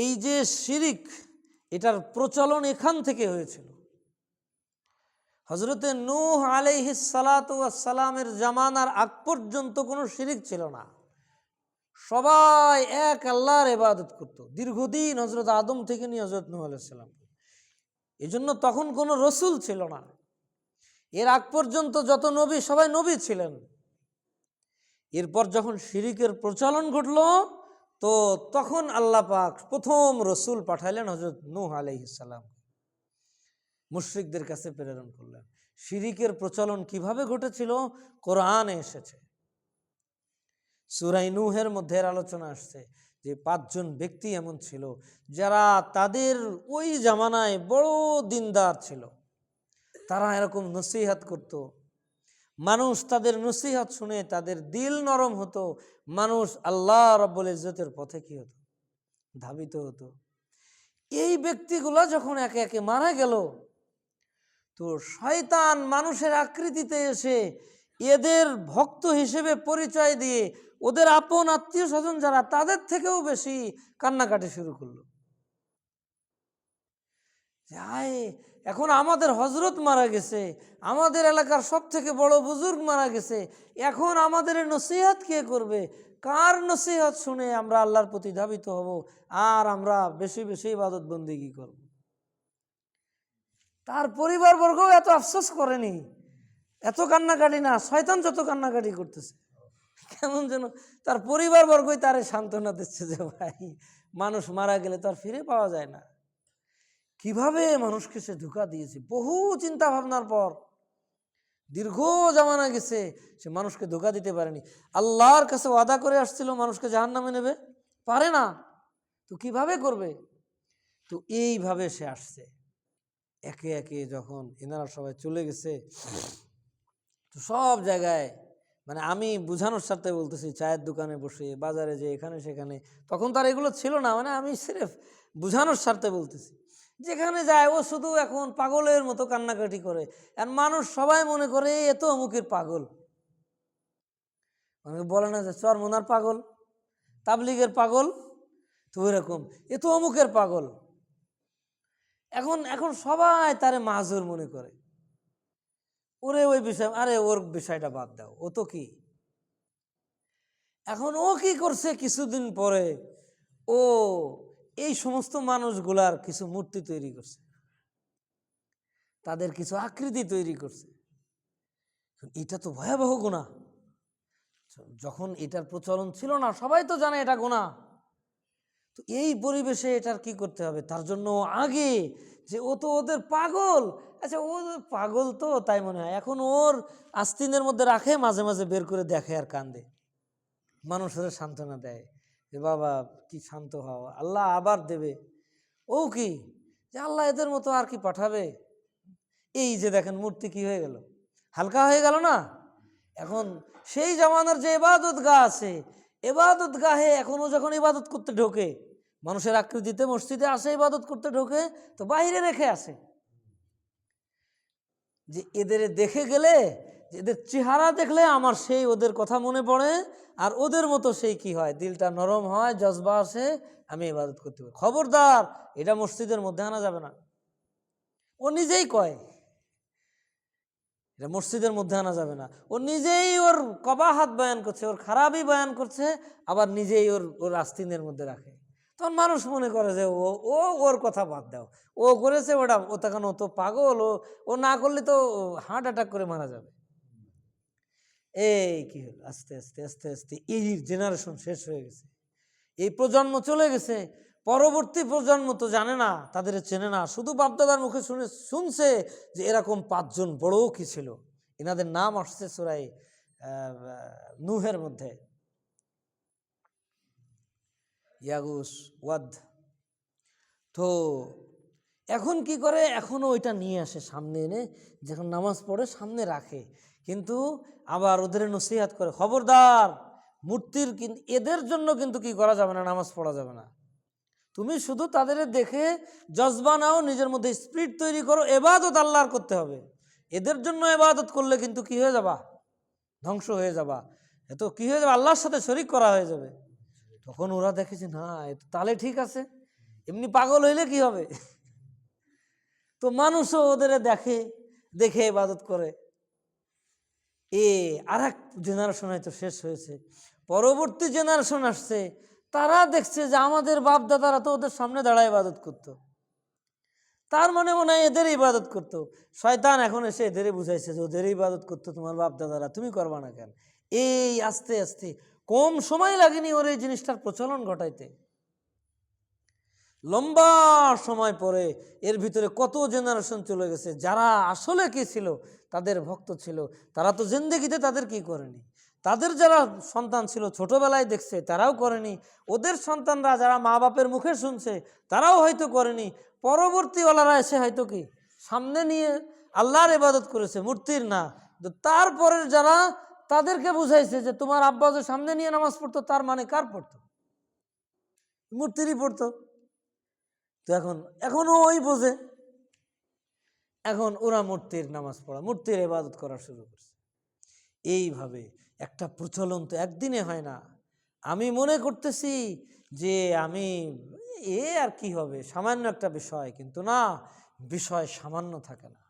এই যে শিরিক, এটার প্রচলন এখান থেকে হয়েছিল। হযরতে নূহ আলাইহিস সালাতু ওয়াস সালামের জামানার আগ পর্যন্ত কোনো শিরিক ছিল না। সবাই এক আল্লাহর ইবাদত করত দীর্ঘদিন, হযরত আদম থেকে নিয়ে হযরত নূহ আলাইহিস সালাম। এজন্য তখন কোনো রসুল ছিল না। এর আগ পর্যন্ত যত নবী, সবাই নবী ছিলেন। এরপর যখন শিরিকের প্রচলন ঘটল, তো তখন আল্লাহ পাক প্রথম রসুল পাঠাইলেন হযরত নূহ আলাইহিস সালাম, মুশরিকদের কাছে প্রেরণ করলেন। শিরিকের প্রচলন কিভাবে ঘটেছিল কোরআনে এসেছে। সূরা নূহের মধ্যে আলোচনা আসছে যে 5 জন ব্যক্তি এমন ছিল যারা তাদের ওই জামানায় বড় দিনদার ছিল। তারা এরকম নসিহত করত, মানুষ তাদের নসিহত শুনে তাদের দিল নরম হতো, মানুষ আল্লাহ রাব্বুল ইজ্জতের পথে কি হতো, ধাবিত হতো। এই ব্যক্তিগুলো যখন একে একে মারা গেল, তো শয়তান মানুষের আকৃতিতে এসে এদের ভক্ত হিসেবে পরিচয় দিয়ে ওদের আপন আত্মীয় স্বজন যারা, তাদের থেকেও বেশি কান্নাকাটি শুরু করলো। এখন আমাদের হযরত মারা গেছে, আমাদের এলাকার সব থেকে বড় বুজুর্গ মারা গেছে, এখন আমাদের নসিহত কে করবে? কার নসিহত শুনে আমরা আল্লাহর প্রতি ধাবিত হব আর আমরা বেশি বেশি ইবাদত বন্দেগী করব? তার পরিবারবর্গও এত আফসোস করেনি, এত কান্নাকাটি না, শয়তান যত কান্নাকাটি করতেছে। কেমন যেন তার পরিবারবর্গই তারে সান্ত্বনা দিচ্ছে যে ভাই, মানুষ মারা গেলে তো আর ফিরে পাওয়া যায় না। কিভাবে মানুষকে সে ধোঁকা দিয়েছে, বহু চিন্তা ভাবনার পর দীর্ঘ জামানা গেছে, সে মানুষকে ধোঁকা দিতে পারেনি। আল্লাহর কাছে ওয়াদা করে আসছিল মানুষকে জাহান্নামে নেবে, পারে না, তো কিভাবে করবে? তো এইভাবে সে আসছে। একে একে যখন এনারা সবাই চলে গেছে, তো সব জায়গায়, মানে আমি বুঝানোর সাথে বলতেছি, চায়ের দোকানে বসে, বাজারে যে, এখানে সেখানে, তখন তার এগুলো ছিল না, মানে আমি সিরেফ বুঝানোর স্বার্থে বলতেছি। যেখানে যায় ও শুধু এখন পাগলের মতো কান্নাকাটি করে, আর মানুষ সবাই মনে করে এ তো অমুকের পাগল। অনেকে বলে না যে চরমোনার পাগল, তাবলিগের পাগল, তো এরকম এ তো অমুকের পাগল। এখন এখন সবাই তারে মাহুর মনে করে, ওরে ওই বিষয়, আরে ওর বিষয়টা বাদ দাও, ও তো কি। এখন ও কি করছে, কিছুদিন পরে ও এই সমস্ত মানুষগুলার কিছু মূর্তি তৈরি করছে, তাদের কিছু আকৃতি তৈরি করছে। এটা তো ভয়াবহ গুনাহ। যখন এটার প্রচলন ছিল না, সবাই তো জানে এটা গুনাহ। তো এই পরিবেশে এটার কি করতে হবে? তার জন্য আগে যে ও তো ওদের পাগল, আচ্ছা ও পাগল তো তাই মনে হয়, এখন ওর আস্তিনের মধ্যে রাখে, মাঝে মাঝে বের করে দেখে আর কান্দে, মানুষের সান্ত্বনা দেয় যে বাবা কি শান্ত হও, আল্লাহ আবার দেবে। ও কি যে আল্লাহ এদের মতো আর কি পাঠাবে? এই যে দেখেন মূর্তি কি হয়ে গেল, হালকা হয়ে গেল না। এখন সেই জামানার যে ইবাদত গাহ আছে, ইবাদত গাহে এখনো যখন ইবাদত করতে ঢোকে, মানুষের আকৃতিতে মসজিদে আসে, ইবাদত করতে ঢোকে, তো বাইরে রেখে আসে যে এদের দেখে গেলে, এদের চেহারা দেখলে আমার সেই ওদের কথা মনে পড়ে, আর ওদের মতো সেই কি হয়, দিলটা নরম হয়, জজবা আসে, আমি ইবাদত করতে পারি। খবরদার, এটা মসজিদের মধ্যে আনা যাবে না। ও নিজেই কয় এটা মসজিদের মধ্যে আনা যাবে না। ও নিজেই ওর কবাহাত বয়ান করছে, ওর খারাপই বয়ান করছে, আবার নিজেই ওর আস্তিনের মধ্যে রাখে। তখন মানুষ মনে করে যে ও ওর কথা বাদ দাও, ও করেছে ওটা, ও তখন ও তো পাগল, ও না করলে তো হার্ট অ্যাটাক করে মারা যাবে। এই কি হলো, আস্তে আস্তে আস্তে আস্তে এই জেনারেশন শেষ হয়ে গেছে, এই প্রজন্ম চলে গেছে। পরবর্তী প্রজন্ম তো জানে না, তাদের চেনে না, শুধু বাপদাদার মুখে শুনছে যে এরকম 5 জন বড় কি ছিল, এনাদের নাম আসছে সূরা নূহের মধ্যে, ইয়াগুস, ওয়াদ। তো এখন কি করে, এখনো ওইটা নিয়ে আসে সামনে এনে, যখন নামাজ পড়ে সামনে রাখে, কিন্তু আবার ওদের নসিহত করে খবরদার, মূর্তির এদের জন্য কিন্তু কি করা যাবে না, নামাজ পড়া যাবে না। তুমি শুধু তাদের দেখে জজবা নাও, নিজের মধ্যে স্পিরিট তৈরি করো, ইবাদত আল্লাহর করতে হবে। এদের জন্য ইবাদত করলে কিন্তু কি হয়ে যাবা, ধ্বংস হয়ে যাবা, এত কি হয়ে যাবে, আল্লাহর সাথে শরীক করা হয়ে যাবে। তখন ওরা দেখে যে না, তাহলে ঠিক আছে, এমনি পাগল হইলে কি হবে? তো মানুষও ওদের দেখে, দেখে ইবাদত করে। আর এক জেনারেশন হয়তো শেষ হয়েছে, পরবর্তী জেনারেশন আসছে, তারা দেখছে যে আমাদের বাপ দাদারা তো ওদের সামনে দাঁড়ায় ইবাদত করতো, তার মনে মনে হয় এদের ইবাদত করতো। শয়তান এখন এসে এদের বুঝাইছে যে ওদের ইবাদত করতো তোমার বাপ দাদারা, তুমি করবা না কেন? আস্তে আস্তে কম সময় লাগেনি ওর এই জিনিসটার প্রচলন ঘটাইতে। লম্বা সময় পরে এর ভিতরে কত জেনারেশন চলে গেছে, যারা আসলে কি ছিল তাদের ভক্ত ছিল, তারা তো জিন্দেগিতে তাদের কি করেনি। তাদের যারা সন্তান ছিল ছোটবেলায় দেখছে তারাও করেনি, ওদের সন্তানরা যারা মা বাপের মুখে শুনছে তারাও হয়তো করেনি, পরবর্তীওয়ালারা এসে হয়তো কি সামনে নিয়ে আল্লাহর ইবাদত করেছে, মূর্তির না। তো তারপরের যারা, তাদেরকে বুঝাইছে যে তোমার আব্বা যে সামনে নিয়ে নামাজ পড়তো, তার মানে কার পড়তো? মূর্তিরই পড়তো। তো এখনো ওই বোঝে, এখন ওরা মূর্তির নামাজ পড়া, মূর্তির ইবাদত করা শুরু করছে। এইভাবে একটা প্রচলন তো একদিনে হয় না। আমি মনে করতেছি যে আর কি হবে, সামান্য একটা বিষয়, কিন্তু না, বিষয় সামান্য থাকে না।